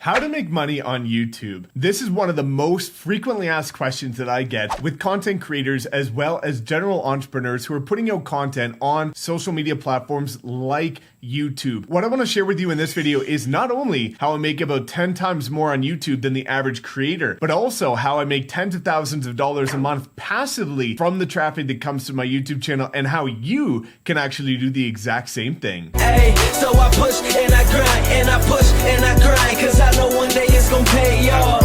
How to make money on YouTube. This is one of the most frequently asked questions that I get with content creators as well as general entrepreneurs who are putting out content on social media platforms like YouTube. What I want to share with you in this video is not only how I make about 10 times more on YouTube than the average creator, but also how I make tens of thousands of dollars a month passively from the traffic that comes to my YouTube channel and how you can actually do the exact same thing. Hey, so I push and I grind and I push and I grind, cause I know one day it's gonna pay y'all.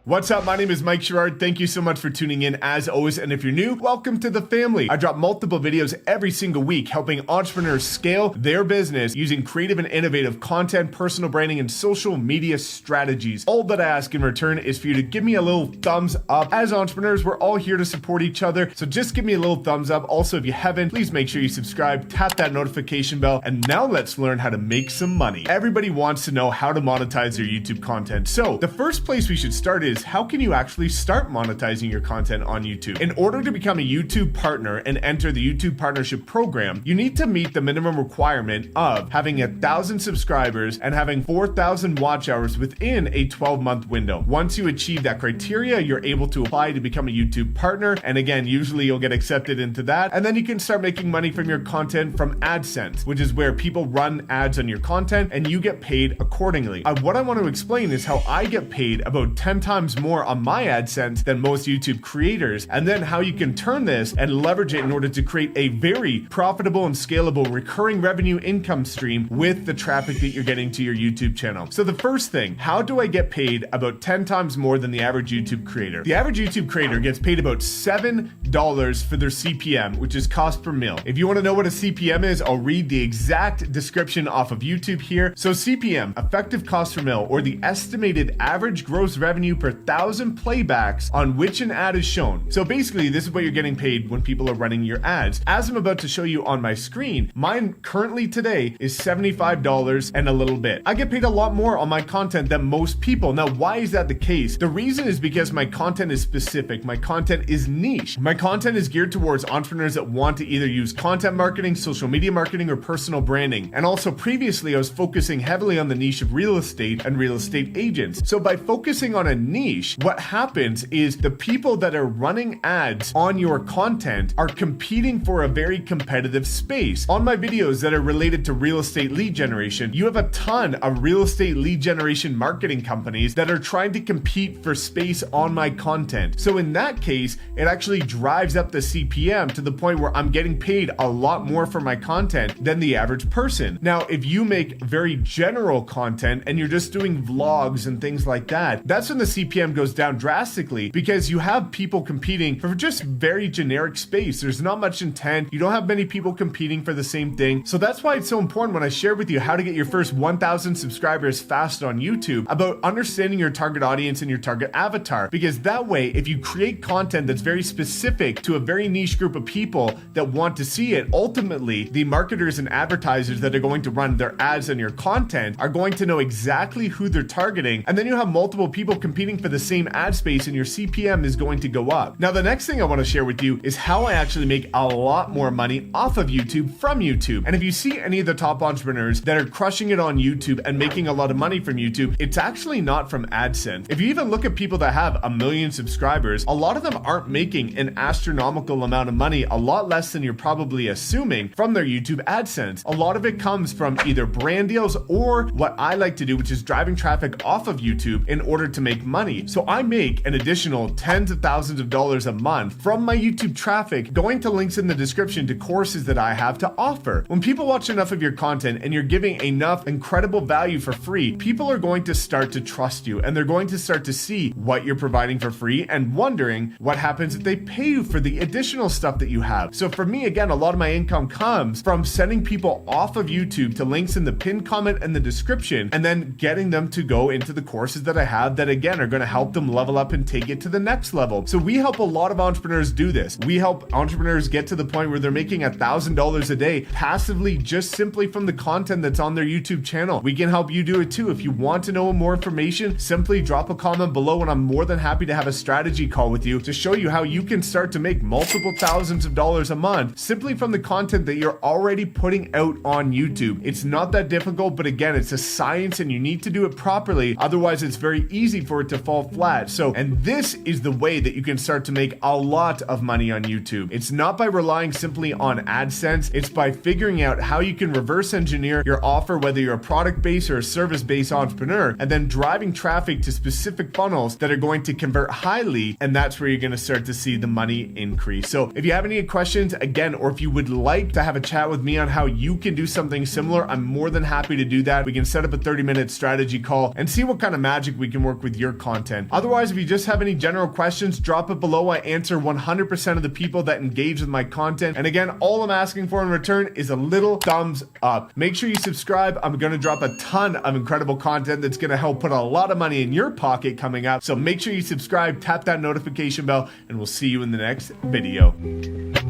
What's up? My name is Mike Sherrard. Thank you so much for tuning in as always. And if you're new, welcome to the family. I drop multiple videos every single week helping entrepreneurs scale their business using creative and innovative content, personal branding, and social media strategies. All that I ask in return is for you to give me a little thumbs up. As entrepreneurs, we're all here to support each other. So just give me a little thumbs up. Also, if you haven't, please make sure you subscribe, tap that notification bell. And now let's learn how to make some money. Everybody wants to know how to monetize their YouTube content. So the first place we should start is how can you actually start monetizing your content on YouTube? In order to become a YouTube partner and enter the YouTube partnership program, you need to meet the minimum requirement of having 1,000 subscribers and having 4,000 watch hours within a 12-month window. Once you achieve that criteria, you're able to apply to become a YouTube partner. And again, usually you'll get accepted into that. And then you can start making money from your content from Adsense, which is where people run ads on your content and you get paid accordingly. What I want to explain is how I get paid about 10 times more on my AdSense than most YouTube creators, and then how you can turn this and leverage it in order to create a very profitable and scalable recurring revenue income stream with the traffic that you're getting to your YouTube channel. So the first thing, how do I get paid about 10 times more than the average YouTube creator? The average YouTube creator gets paid about $7 for their CPM, which is cost per mil. If you want to know what a CPM is, I'll read the exact description off of YouTube here. So CPM, effective cost per mil, or the estimated average gross revenue per 1,000 playbacks on which an ad is shown. So basically, this is what you're getting paid when people are running your ads. As I'm about to show you on my screen, mine currently today is $75 and a little bit. I get paid a lot more on my content than most people. Now, why is that the case? The reason is because my content is specific. My content is niche. My content is geared towards entrepreneurs that want to either use content marketing, social media marketing, or personal branding. And also previously, I was focusing heavily on the niche of real estate and real estate agents. So by focusing on a niche, what happens is the people that are running ads on your content are competing for a very competitive space. On my videos that are related to real estate lead generation, you have a ton of real estate lead generation marketing companies that are trying to compete for space on my content. So in that case, it actually drives up the CPM to the point where I'm getting paid a lot more for my content than the average person. Now, if you make very general content and you're just doing vlogs and things like that, that's when the CPM goes down drastically because you have people competing for just very generic space. There's not much intent. You don't have many people competing for the same thing. So that's why it's so important when I share with you how to get your first 1,000 subscribers fast on YouTube about understanding your target audience and your target avatar. Because that way, if you create content that's very specific to a very niche group of people that want to see it, ultimately, the marketers and advertisers that are going to run their ads on your content are going to know exactly who they're targeting. And then you have multiple people competing for the same ad space and your CPM is going to go up. Now, the next thing I want to share with you is how I actually make a lot more money off of YouTube from YouTube. And if you see any of the top entrepreneurs that are crushing it on YouTube and making a lot of money from YouTube, it's actually not from AdSense. If you even look at people that have 1 million subscribers, a lot of them aren't making an astronomical amount of money, a lot less than you're probably assuming from their YouTube AdSense. A lot of it comes from either brand deals or what I like to do, which is driving traffic off of YouTube in order to make money. So I make an additional tens of thousands of dollars a month from my YouTube traffic going to links in the description to courses that I have to offer. When people watch enough of your content and you're giving enough incredible value for free, people are going to start to trust you and they're going to start to see what you're providing for free and wondering what happens if they pay you for the additional stuff that you have. So for me, again, a lot of my income comes from sending people off of YouTube to links in the pinned comment and the description and then getting them to go into the courses that I have that again are going going to help them level up and take it to the next level. So we help a lot of entrepreneurs do this. We help entrepreneurs get to the point where they're making $1,000 a day passively, just simply from the content that's on their YouTube channel. We can help you do it too. If you want to know more information, simply drop a comment below and I'm more than happy to have a strategy call with you to show you how you can start to make multiple thousands of dollars a month simply from the content that you're already putting out on YouTube. It's not that difficult, but again, it's a science and you need to do it properly. Otherwise, it's very easy for it to fall flat. So, and this is the way that you can start to make a lot of money on YouTube. It's not by relying simply on AdSense. It's by figuring out how you can reverse engineer your offer, whether you're a product-based or a service-based entrepreneur, and then driving traffic to specific funnels that are going to convert highly. And that's where you're going to start to see the money increase. So if you have any questions, again, or if you would like to have a chat with me on how you can do something similar, I'm more than happy to do that. We can set up a 30-minute strategy call and see what kind of magic we can work with your content. Otherwise, if you just have any general questions, drop it below. I answer 100% of the people that engage with my content. And again, all I'm asking for in return is a little thumbs up. Make sure you subscribe. I'm going to drop a ton of incredible content that's going to help put a lot of money in your pocket coming up. So make sure you subscribe, tap that notification bell, and we'll see you in the next video.